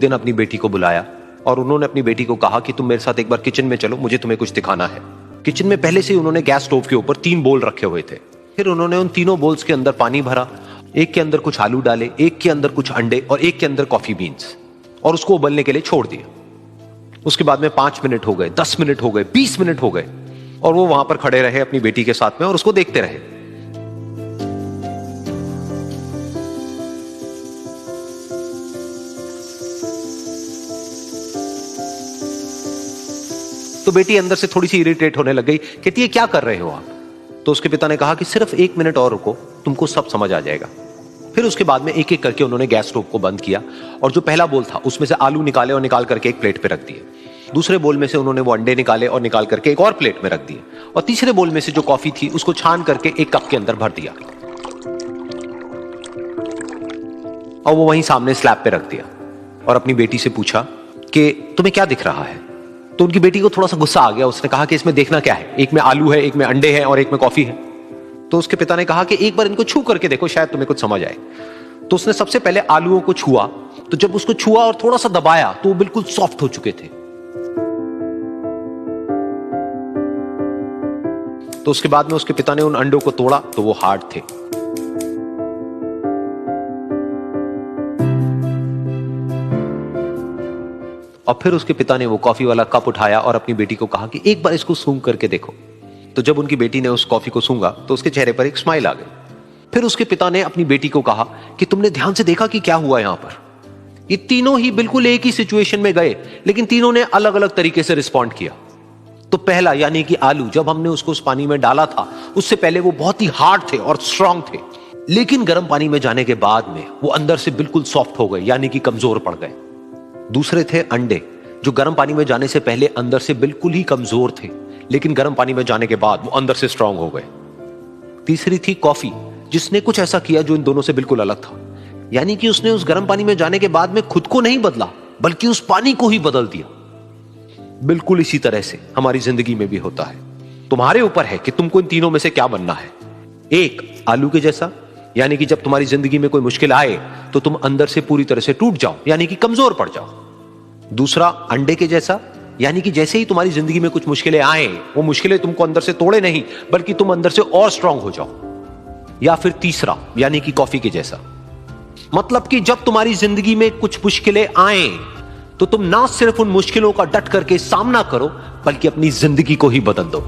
दिन अपनी बेटी को बुलाया और उन्होंने अपनी बेटी को कहा कि तुम मेरे साथ एक बार किचन में चलो, मुझे तुम्हें कुछ दिखाना है। किचन में पहले से ही उन्होंने गैस स्टोव के ऊपर 3 बोल रखे हुए थे। फिर उन्होंने उन तीनों बोल्स के अंदर पानी भरा, एक के अंदर कुछ आलू डाले, एक के अंदर कुछ अंडे और एक के अंदर कॉफी बीन्स, और उसको उबलने के लिए छोड़ दिया। उसके बाद में 5 मिनट हो गए, 10 मिनट हो गए, 20 मिनट हो गए, और वो वहां पर खड़े रहे अपनी बेटी के साथ में और उसको देखते रहे। तो बेटी अंदर से थोड़ी सी इरिटेट होने लग गई, कहती है क्या कर रहे हो आप? तो उसके पिता ने कहा कि सिर्फ 1 मिनट और रुको, तुमको सब समझ आ जाएगा। फिर उसके बाद में एक एक करके उन्होंने गैस स्टोव को बंद किया और जो पहला बोल था उसमें से आलू निकाले और निकाल करके एक प्लेट पे रख दिए। दूसरे बोल में से उन्होंने वो अंडे निकाले और निकाल करके एक और प्लेट में रख दिए, और तीसरे बोल में से जो कॉफी थी उसको छान करके एक कप के अंदर भर दिया और वो वहीं सामने स्लैब पे रख दिया और अपनी बेटी से पूछा कि तुम्हें क्या दिख रहा है? तो उनकी बेटी को थोड़ा सा गुस्सा आ गया। उसने कहा कि इसमें देखना क्या है, एक में आलू है, एक में अंडे हैं और एक में कॉफी है। तो उसके पिता ने कहा कि एक बार इनको छू करके देखो, शायद तुम्हें कुछ समझ आए। तो उसने सबसे पहले आलूओं को छुआ, तो जब उसको छुआ और थोड़ा सा दबाया तो वो बिल्कुल सॉफ्ट हो चुके थे। तो उसके बाद में उसके पिता ने उन अंडों को तोड़ा तो वो हार्ड थे। और फिर उसके पिता ने वो कॉफी वाला कप उठाया और अपनी बेटी को कहा कि एक बार इसको सूंघ करके देखो। तो जब उनकी बेटी ने उस कॉफी को सूंघा तो उसके चेहरे पर एक स्माइल आ गई। फिर उसके पिता ने अपनी बेटी को कहा कि तुमने ध्यान से देखा कि क्या हुआ यहां पर? ये तीनों ही बिल्कुल एक ही सिचुएशन में गए, लेकिन तीनों ने अलग अलग तरीके से रिस्पॉन्ड किया। तो पहला यानी कि आलू, जब हमने उसको उस पानी में डाला था उससे पहले वो बहुत ही हार्ड थे और स्ट्रांग थे, लेकिन गर्म पानी में जाने के बाद में वो अंदर से बिल्कुल सॉफ्ट हो गए, यानी कि कमजोर पड़ गए। दूसरे थे अंडे, जो गर्म पानी में जाने से पहले अंदर से बिल्कुल ही कमजोर थे, लेकिन गर्म पानी में जाने के बाद वो अंदर से स्ट्रांग हो गए। तीसरी थी कॉफी, जिसने कुछ ऐसा किया जो इन दोनों से बिल्कुल अलग था, यानी कि उसने उस गर्म पानी में जाने के बाद में खुद को नहीं बदला, बल्कि उस पानी को ही बदल दिया। बिल्कुल इसी तरह से हमारी जिंदगी में भी होता है। तुम्हारे ऊपर है कि तुमको इन तीनों में से क्या बनना है। एक, आलू के जैसा, यानी कि जब तुम्हारी जिंदगी में कोई मुश्किल आए तो तुम अंदर से पूरी तरह से टूट जाओ, यानी कि कमजोर पड़ जाओ। दूसरा, अंडे के जैसा, यानी कि जैसे ही तुम्हारी जिंदगी में कुछ मुश्किलें आए, वो मुश्किलें तुमको अंदर से तोड़े नहीं, बल्कि तुम अंदर से और स्ट्रांग हो जाओ। या फिर तीसरा, यानी कि कॉफी के जैसा, मतलब कि जब तुम्हारी जिंदगी में कुछ मुश्किलें आए तो तुम ना सिर्फ उन मुश्किलों का डट करके सामना करो, बल्कि अपनी जिंदगी को ही बदल दो।